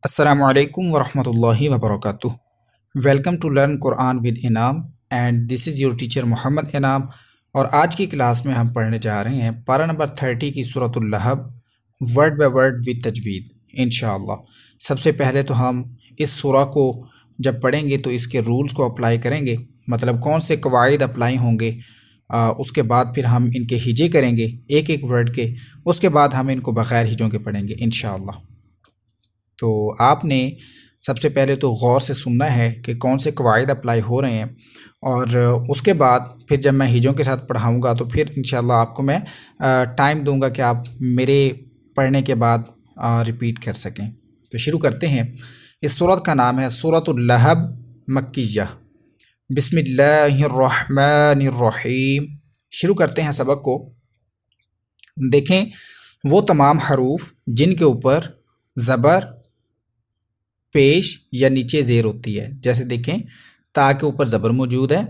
السلام علیکم ورحمۃ اللہ وبرکاتہ. Welcome to learn Quran with Inam and this is your teacher Muhammad Inam. اور آج کی کلاس میں ہم پڑھنے جا رہے ہیں پارہ نمبر 30 کی سورۃ اللہب ورڈ بائی ورڈ ود تجوید انشاءاللہ. سب سے پہلے تو ہم اس سورہ کو جب پڑھیں گے تو اس کے رولز کو اپلائی کریں گے، مطلب کون سے قواعد اپلائی ہوں گے. اس کے بعد پھر ہم ان کے ہجے کریں گے ایک ایک ورڈ کے، اس کے بعد ہم ان کو بغیر ہجوں کے پڑھیں گے انشاءاللہ. تو آپ نے سب سے پہلے تو غور سے سننا ہے کہ کون سے قواعد اپلائی ہو رہے ہیں، اور اس کے بعد پھر جب میں ہجوں کے ساتھ پڑھاؤں گا تو پھر انشاءاللہ آپ کو میں ٹائم دوں گا کہ آپ میرے پڑھنے کے بعد ریپیٹ کر سکیں. تو شروع کرتے ہیں. اس سورت کا نام ہے سورۃ اللہب مکیہ. بسم اللہ الرحمن الرحیم. شروع کرتے ہیں سبق کو. دیکھیں وہ تمام حروف جن کے اوپر زبر پیش یا نیچے زیر ہوتی ہے، جیسے دیکھیں تا کے اوپر زبر موجود ہے،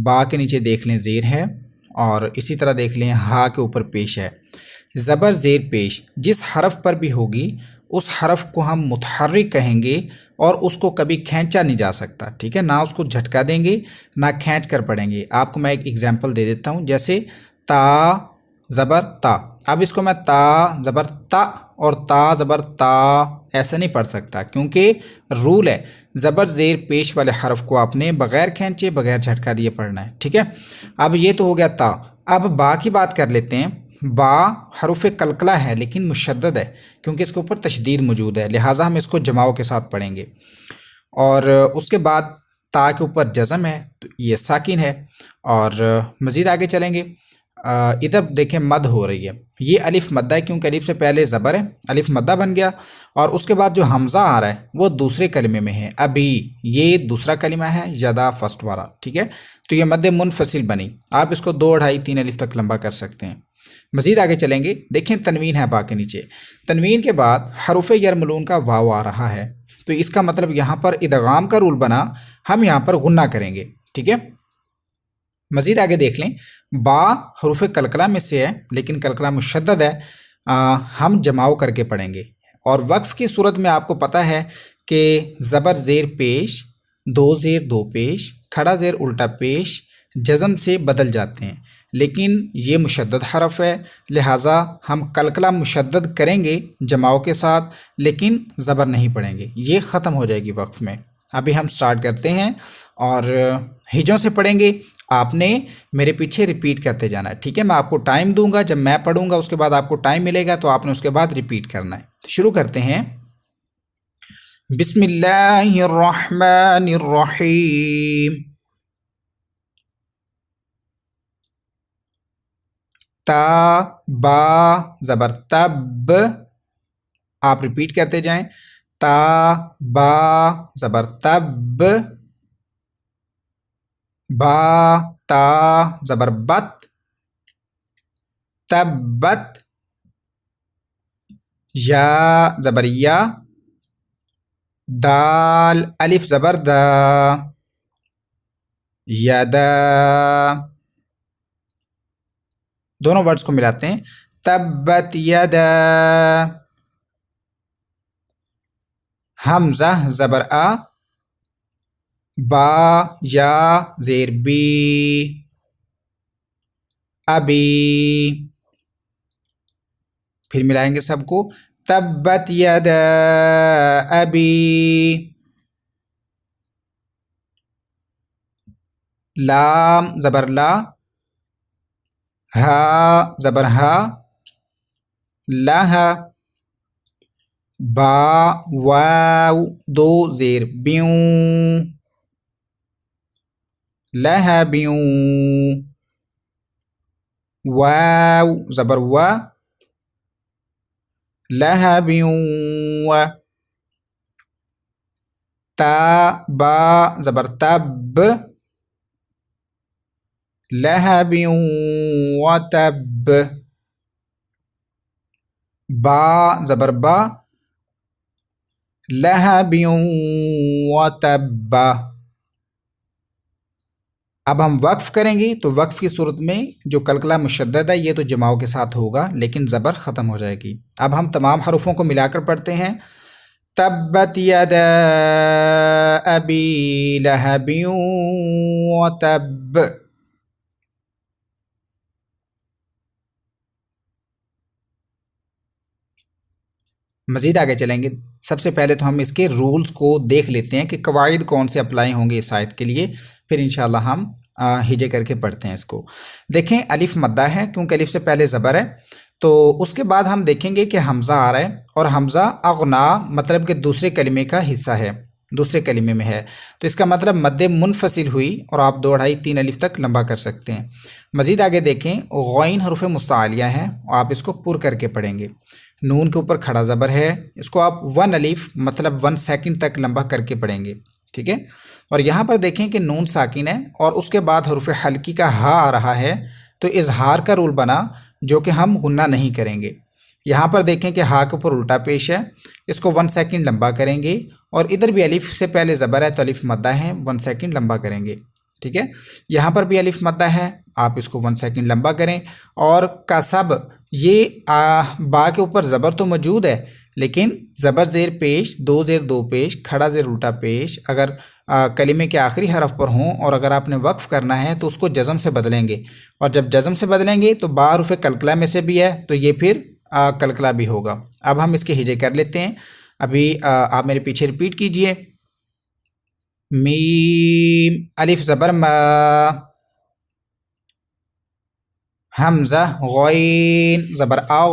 با کے نیچے دیکھ لیں زیر ہے، اور اسی طرح دیکھ لیں ہا کے اوپر پیش ہے. زبر زیر پیش جس حرف پر بھی ہوگی اس حرف کو ہم متحرک کہیں گے، اور اس کو کبھی کھینچا نہیں جا سکتا، ٹھیک ہے، نہ اس کو جھٹکا دیں گے نہ کھینچ کر پڑھیں گے. آپ کو میں ایک ایگزامپل دے دیتا ہوں، جیسے تا زبر تا. اب اس کو میں تا زبر تا اور تا زبر تا ایسا نہیں پڑھ سکتا، کیونکہ رول ہے زبر زیر پیش والے حرف کو آپ نے بغیر کھینچے بغیر جھٹکا دیے پڑھنا ہے، ٹھیک ہے. اب یہ تو ہو گیا تا. اب با کی بات کر لیتے ہیں. با حروف قلقلہ ہے لیکن مشدد ہے، کیونکہ اس کے اوپر تشدید موجود ہے، لہٰذا ہم اس کو جماؤ کے ساتھ پڑھیں گے. اور اس کے بعد تا کے اوپر جزم ہے تو یہ ساکن ہے. اور مزید آگے چلیں گے. ادھر دیکھیں مد ہو رہی ہے، یہ الف مدہ ہے کیونکہ الف سے پہلے زبر ہے، الف مدہ بن گیا. اور اس کے بعد جو حمزہ آ رہا ہے وہ دوسرے کلمے میں ہے. ابھی یہ دوسرا کلمہ ہے، یدا فرسٹ والا، ٹھیک ہے. تو یہ مد منفصل بنی. آپ اس کو 2 2.5 3 الف تک لمبا کر سکتے ہیں. مزید آگے چلیں گے. دیکھیں تنوین ہے با کے نیچے. تنوین کے بعد حروف یرملون کا واو آ رہا ہے، تو اس کا مطلب یہاں پر ادغام کا رول بنا، ہم یہاں پر غنہ کریں گے، ٹھیک ہے. مزید آگے دیکھ لیں. با حروف قلقلہ میں سے ہے لیکن قلقلہ مشدد ہے، ہم جماؤ کر کے پڑھیں گے. اور وقف کی صورت میں آپ کو پتہ ہے کہ زبر زیر پیش، دو زیر دو پیش، کھڑا زیر الٹا پیش جزم سے بدل جاتے ہیں، لیکن یہ مشدد حرف ہے، لہٰذا ہم قلقلہ مشدد کریں گے جماؤ کے ساتھ، لیکن زبر نہیں پڑھیں گے. یہ ختم ہو جائے گی وقف میں. ابھی ہم سٹارٹ کرتے ہیں اور ہجوں سے پڑھیں گے. آپ نے میرے پیچھے ریپیٹ کرتے جانا ہے، ٹھیک ہے. میں آپ کو ٹائم دوں گا، جب میں پڑھوں گا اس کے بعد آپ کو ٹائم ملے گا تو آپ نے اس کے بعد ریپیٹ کرنا ہے. شروع کرتے ہیں. بسم اللہ الرحمن الرحیم. تا با زبر تب، آپ ریپیٹ کرتے جائیں. تا با زبر تب، با تا زبر بت، تبت. یا زبر یا، دال الف زبر دا، یدا. دونوں ورڈز کو ملاتے ہیں. تبت یدا. حمزہ زبر آ، با یا زیر بی، ابی. پھر ملائیں گے سب کو. تبت یدا ابی. لام زبر لا، ہا زبر ہا، لہا. با واو دو زیر بیوں، لہا بیوں. واو زبر وا، لہا بیوں. تا با زبر تب، لہا بیوں وتب. با زبر با، لہا بیوں وتب. اب ہم وقف کریں گے تو وقف کی صورت میں جو قلقلہ مشدد ہے یہ تو جماؤ کے ساتھ ہوگا لیکن زبر ختم ہو جائے گی۔ اب ہم تمام حروفوں کو ملا کر پڑھتے ہیں۔ تبت یدا ابی لہب وتب۔ مزید آگے چلیں گے، سب سے پہلے تو ہم اس کے رولز کو دیکھ لیتے ہیں کہ قواعد کون سے اپلائی ہوں گے اس آیت کے لیے، پھر انشاءاللہ ہم ہجے کر کے پڑھتے ہیں اس کو۔ دیکھیں الف مدہ ہے کیونکہ الف سے پہلے زبر ہے، تو اس کے بعد ہم دیکھیں گے کہ حمزہ آ رہا ہے، اور حمزہ اغنا مطلب کہ دوسرے کلمے کا حصہ ہے، دوسرے کلمے میں ہے، تو اس کا مطلب مد منفصل ہوئی اور آپ 2 2.5 3 الف تک لمبا کر سکتے ہیں۔ مزید آگے دیکھیں غین حروف مستعلیہ ہے، آپ اس کو پر کر کے پڑھیں گے۔ نون کے اوپر کھڑا زبر ہے، اس کو آپ 1 الف مطلب 1 سیکنڈ تک لمبا کر کے پڑھیں گے، ٹھیک ہے۔ اور یہاں پر دیکھیں کہ نون ساکن ہے اور اس کے بعد حروف حلقی کا ہا آ رہا ہے، تو اظہار کا رول بنا جو کہ ہم غنہ نہیں کریں گے۔ یہاں پر دیکھیں کہ ہا کے اوپر الٹا پیش ہے، اس کو 1 سیکنڈ لمبا کریں گے، اور ادھر بھی الف سے پہلے زبر ہے تو الف مدہ ہے، 1 سیکنڈ لمبا کریں گے، ٹھیک ہے۔ یہاں پر بھی الف مدہ ہے، آپ اس کو 1 سیکنڈ لمبا کریں۔ اور کسب، یہ با کے اوپر زبر تو موجود ہے لیکن زبر زیر پیش، 2 زیر 2 پیش، کھڑا زیر الٹا پیش اگر کلمے کے آخری حرف پر ہوں اور اگر آپ نے وقف کرنا ہے تو اس کو جزم سے بدلیں گے، اور جب جزم سے بدلیں گے تو با حروف قلقلہ میں سے بھی ہے تو یہ پھر قلقلہ بھی ہوگا۔ اب ہم اس کے ہجے کر لیتے ہیں، ابھی آپ میرے پیچھے ریپیٹ کیجئے۔ میم الف زبر ما، حمزہ غین زبر او،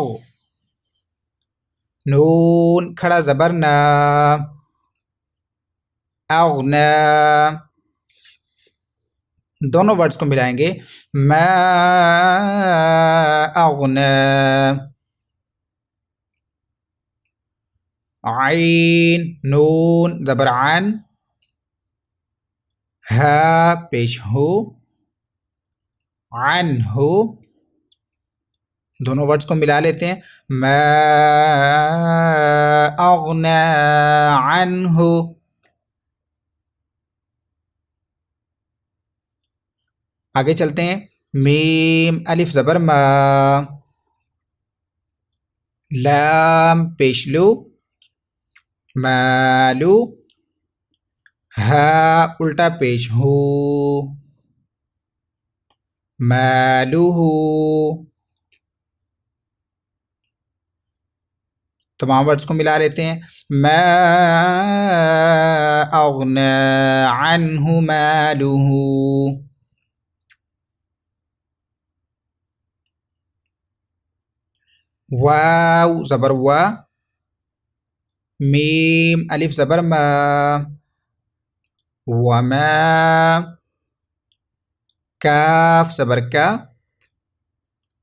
نون کھڑا زبر نا، اغنا۔ دونوں ورڈز کو ملائیں گے، ما اغنا۔ عین نون زبر عن، ہا پیش ہو، عن ہو۔ دونوں ورڈز کو ملا لیتے ہیں، ما اغنا عنہ۔ آگے چلتے ہیں، میم الف زبر ما، لام پیش لو، مالو، ہا الٹا پیش ہو، مالو ہو۔ تمام ورڈز کو ملا لیتے ہیں، ما اغنا عنہ مالہ۔ واو زبر وا، میم الف زبر ما، وما، کاف زبر کا،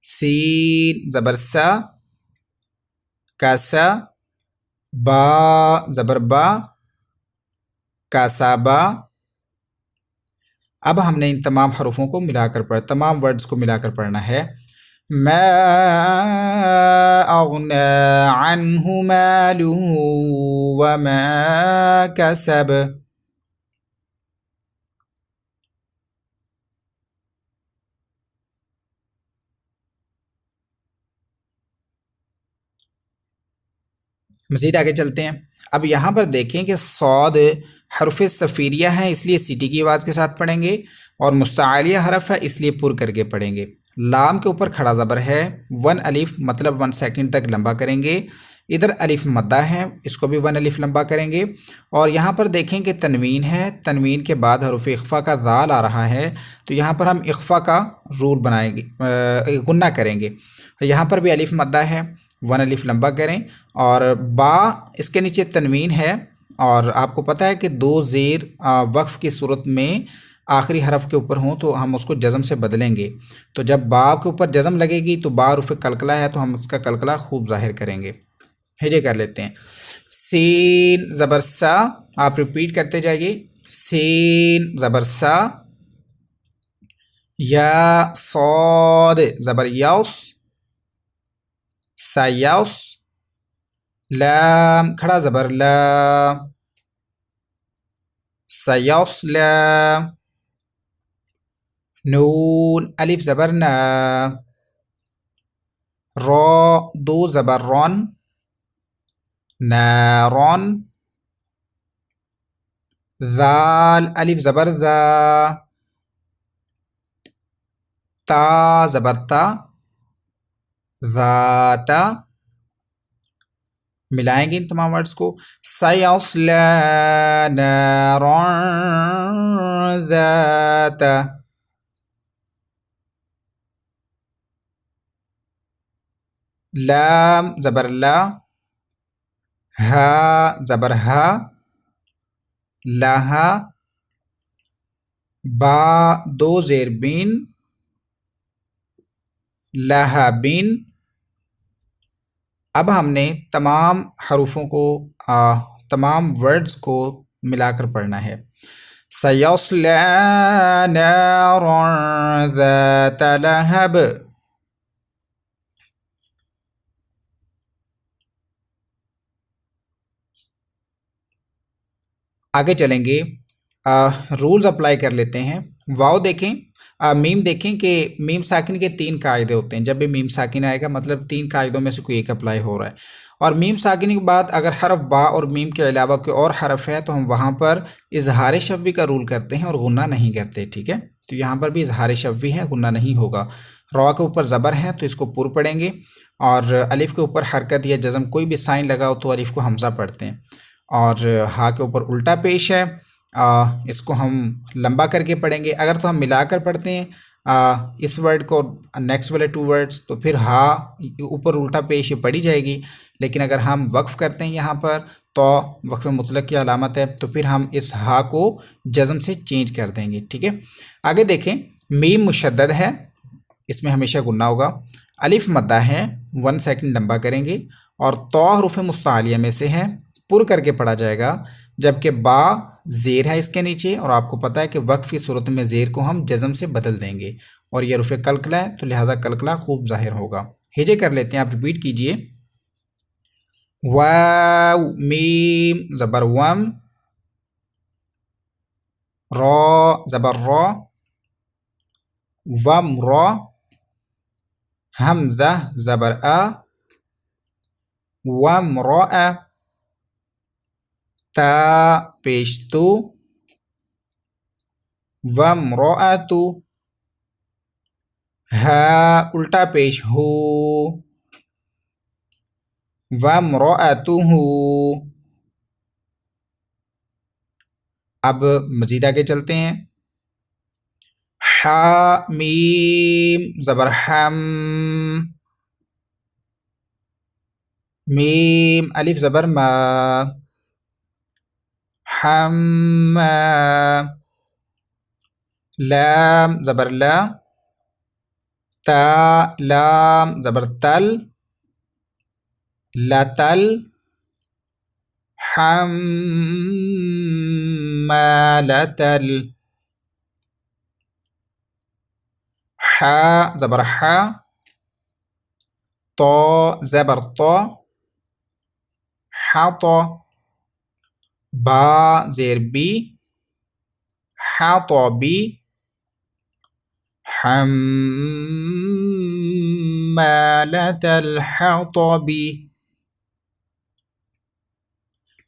سین زبر سا، کاسا، با زبر با، کاسابا۔ اب ہم نے ان تمام حروفوں کو ملا کر تمام ورڈز کو ملا کر پڑھنا ہے، ما اغنا عنہ مالہ وما کسب۔ مزید آگے چلتے ہیں، اب یہاں پر دیکھیں کہ صاد حرف صفیریہ ہے اس لیے سیٹی کی آواز کے ساتھ پڑھیں گے، اور مستعلیہ حرف ہے اس لیے پر کر کے پڑھیں گے۔ لام کے اوپر کھڑا زبر ہے، 1 الف مطلب 1 سیکنڈ تک لمبا کریں گے۔ ادھر الف مدہ ہے، اس کو بھی 1 الف لمبا کریں گے۔ اور یہاں پر دیکھیں کہ تنوین ہے، تنوین کے بعد حروف اخفا کا ذال آ رہا ہے، تو یہاں پر ہم اخفا کا رول بنائیں گے، غنہ کریں گے۔ یہاں پر بھی الف مدہ ہے، 1 الف لمبا کریں، اور با اس کے نیچے تنوین ہے، اور آپ کو پتہ ہے کہ 2 زیر وقف کی صورت میں آخری حرف کے اوپر ہوں تو ہم اس کو جزم سے بدلیں گے، تو جب با کے اوپر جزم لگے گی تو با حرف قلقلہ ہے تو ہم اس کا قلقلہ خوب ظاہر کریں گے۔ ہجے کر لیتے ہیں، سین زبر سا، آپ ریپیٹ کرتے جائیے، سین زبر سا، یا صاد زبر یوس، سایوس، لام کھڑا زبر لا، سیوسلا۔ نون الف زبر نا، را دو زبر رون، نارون، ذال الف زبر ذا، تا زبر تا، ذاتا، ملائیں گے ان تمام ورڈز کو، سیصلی نارا ذات، لام زبر لا، ہا زبر ہا، لہا، با دو زیر بین، لہا بین۔ اب ہم نے تمام حروفوں کو تمام ورڈز کو ملا کر پڑھنا ہے۔ سیصلی نارا ذات لہب، آگے چلیں گے، رولز اپلائی کر لیتے ہیں۔ واو دیکھیں، میم دیکھیں کہ میم ساکن کے 3 قاعدے ہوتے ہیں، جب بھی میم ساکن آئے گا مطلب 3 قاعدوں میں سے کوئی ایک اپلائی ہو رہا ہے، اور میم ساکن کے بعد اگر حرف با اور میم کے علاوہ کوئی اور حرف ہے تو ہم وہاں پر اظہار شفوی کا رول کرتے ہیں اور غنہ نہیں کرتے، ٹھیک ہے؟ تو یہاں پر بھی اظہار شفوی ہے، غنہ نہیں ہوگا۔ را کے اوپر زبر ہے تو اس کو پر پڑھیں گے، اور الف کے اوپر حرکت یا جزم کوئی بھی سائن لگاؤ تو الف کو حمزہ پڑھتے ہیں، اور ہا کے اوپر الٹا پیش ہے، اس کو ہم لمبا کر کے پڑھیں گے۔ اگر تو ہم ملا کر پڑھتے ہیں اس ورڈ کو نیکسٹ والے 2 ورڈز تو پھر ہا اوپر الٹا پیش پڑھی جائے گی، لیکن اگر ہم وقف کرتے ہیں یہاں پر تو وقف مطلق کی علامت ہے، تو پھر ہم اس ہا کو جزم سے چینج کر دیں گے، ٹھیک ہے؟ آگے دیکھیں، میم مشدد ہے، اس میں ہمیشہ غنہ ہوگا، الف مدہ ہے 1 سیکنڈ لمبا کریں گے، اور تو حروف مستعلیہ میں سے ہے، پر کر کے پڑھا جائے گا، جبکہ با زیر ہے اس کے نیچے، اور آپ کو پتہ ہے کہ وقف کی صورت میں زیر کو ہم جزم سے بدل دیں گے، اور یہ حروف قلقلہ ہے تو لہٰذا قلقلہ خوب ظاہر ہوگا۔ ہجے کر لیتے ہیں، آپ ریپیٹ کیجئے، واو میم زبر وم، را زبر را، وم را، حمزہ زبر آ، وم را، تا پیش تو، وامرأۃ، ہا الٹا پیش ہو، وامرأتہ۔ اب مزید آگے چلتے ہیں، حا میم زبر حم، میم الف زبر ما، حما، لام زبر لا، تا لام زبر تل، لتل، حمالتل، حا زبر حا، طا زبر طا، حطا، با زیر بی، حطا بی، حمالة الحطب۔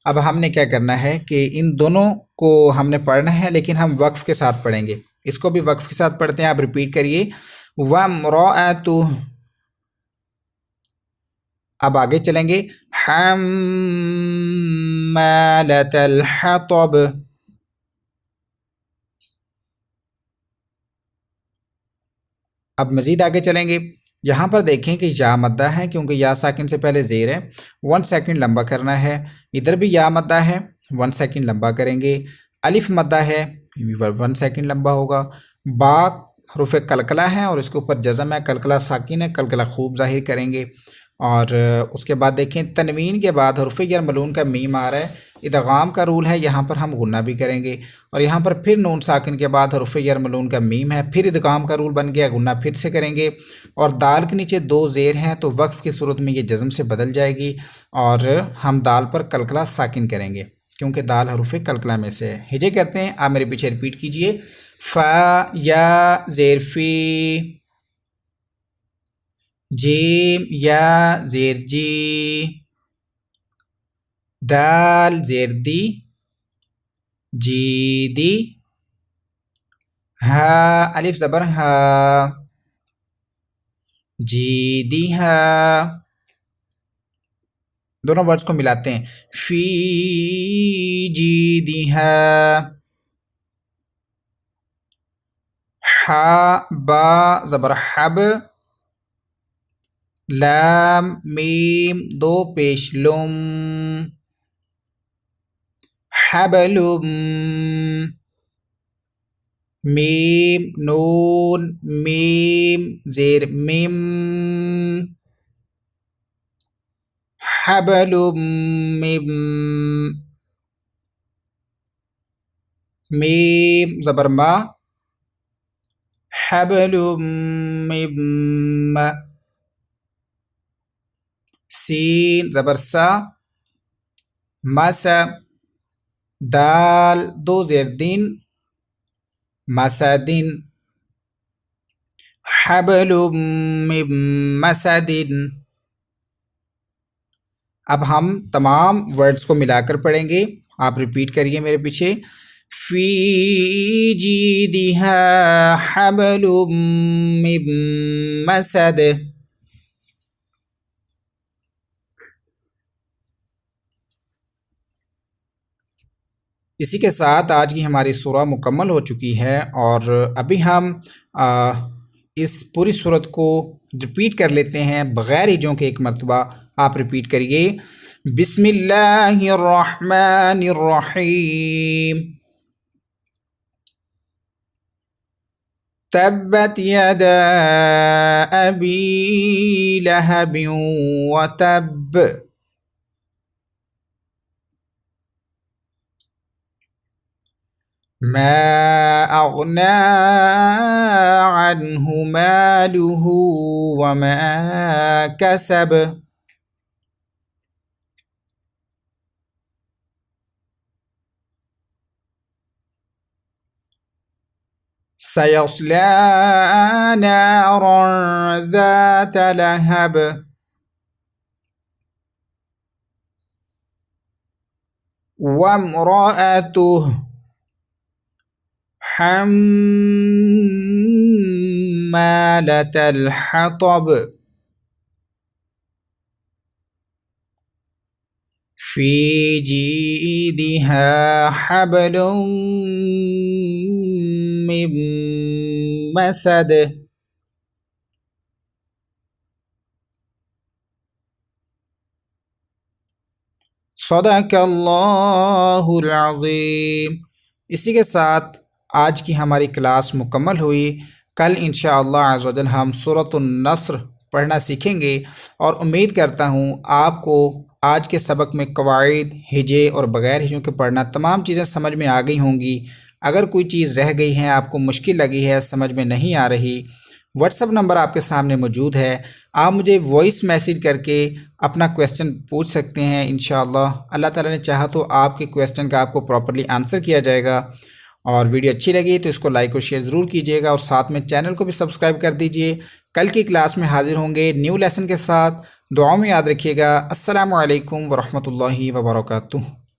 اب ہم نے کیا کرنا ہے کہ ان دونوں کو ہم نے پڑھنا ہے، لیکن ہم وقف کے ساتھ پڑھیں گے، اس کو بھی وقف کے ساتھ پڑھتے ہیں، آپ ریپیٹ کریے، وامرأتہ۔ اب آگے چلیں گے، حمالة الحطب۔ اب مزید آگے چلیں گے، یہاں پر دیکھیں کہ یا مدہ ہے، کیونکہ یا ساکن سے پہلے زیر ہے، 1 سیکنڈ لمبا کرنا ہے، ادھر بھی یا مدہ ہے، 1 سیکنڈ لمبا کریں گے، الف مدہ ہے، 1 سیکنڈ لمبا ہوگا، با حروف قلقلہ ہے اور اس کے اوپر جزم ہے، قلقلہ ساکن ہے، قلقلہ خوب ظاہر کریں گے، اور اس کے بعد دیکھیں تنوین کے بعد حروف یرملون کا میم آ رہا ہے، ادغام کا رول ہے، یہاں پر ہم غنہ بھی کریں گے، اور یہاں پر پھر نون ساکن کے بعد حروف یرملون کا میم ہے، پھر ادغام کا رول بن گیا، غنہ پھر سے کریں گے، اور دال کے نیچے 2 زیر ہیں تو وقف کی صورت میں یہ جزم سے بدل جائے گی، اور ہم دال پر قلقلہ ساکن کریں گے کیونکہ دال حروف قلقلہ میں سے ہے۔ ہجے کرتے ہیں، آپ میرے پیچھے ریپیٹ کیجئے، فا یا زیر فی، جیم یا زیر جی، دال زیر دی، جی دی، ہا الف زبر ہا، جی دی ہا. دونوں ورڈز کو ملاتے ہیں، فی جی دی ہا. ہا با زبر حب، لام میم دو پیش لم، حبلم. میم نون میم زیر میم، حبلم مم. میم زبر ما، حبلم مم. سین زبر سا، مسا. دال دو زیر دین، مسدن، حبل من مسد. اب ہم تمام ورڈز کو ملا کر پڑھیں گے، آپ ریپیٹ کریے میرے پیچھے. فی جیدہا حبل من مسد. اسی کے ساتھ آج کی ہماری سورہ مکمل ہو چکی ہے، اور ابھی ہم اس پوری سورت کو ریپیٹ کر لیتے ہیں بغیر ہجوں کے. ایک مرتبہ آپ ریپیٹ کریے. بسم اللہ الرحمن الرحیم. تبت یدا ابی لہب وتب. ما اغنى عنه ماله وما كسب. سيصلى نارا ذات لهب. وامرأته حمالة الحطب. في جيدها حبل من مسد. صدق اللہ العظیم. اسی کے ساتھ آج کی ہماری کلاس مکمل ہوئی. کل انشاءاللہ عز و جل ہم سورۃ النصر پڑھنا سیکھیں گے، اور امید کرتا ہوں آپ کو آج کے سبق میں قواعد، ہجے اور بغیر ہجوں کے پڑھنا تمام چیزیں سمجھ میں آ گئی ہوں گی. اگر کوئی چیز رہ گئی ہے، آپ کو مشکل لگی ہے، سمجھ میں نہیں آ رہی، واٹس اپ نمبر آپ کے سامنے موجود ہے. آپ مجھے وائس میسیج کر کے اپنا کویسچن پوچھ سکتے ہیں. انشاءاللہ اللہ تعالیٰ نے چاہا تو آپ کے کویسچن کا آپ کو پراپرلی آنسر کیا جائے گا. اور ویڈیو اچھی لگی تو اس کو لائک اور شیئر ضرور کیجیے گا، اور ساتھ میں چینل کو بھی سبسکرائب کر دیجیے. کل کی کلاس میں حاضر ہوں گے نیو لیسن کے ساتھ. دعاؤں میں یاد رکھیے گا. السلام علیکم ورحمۃ اللہ وبرکاتہ.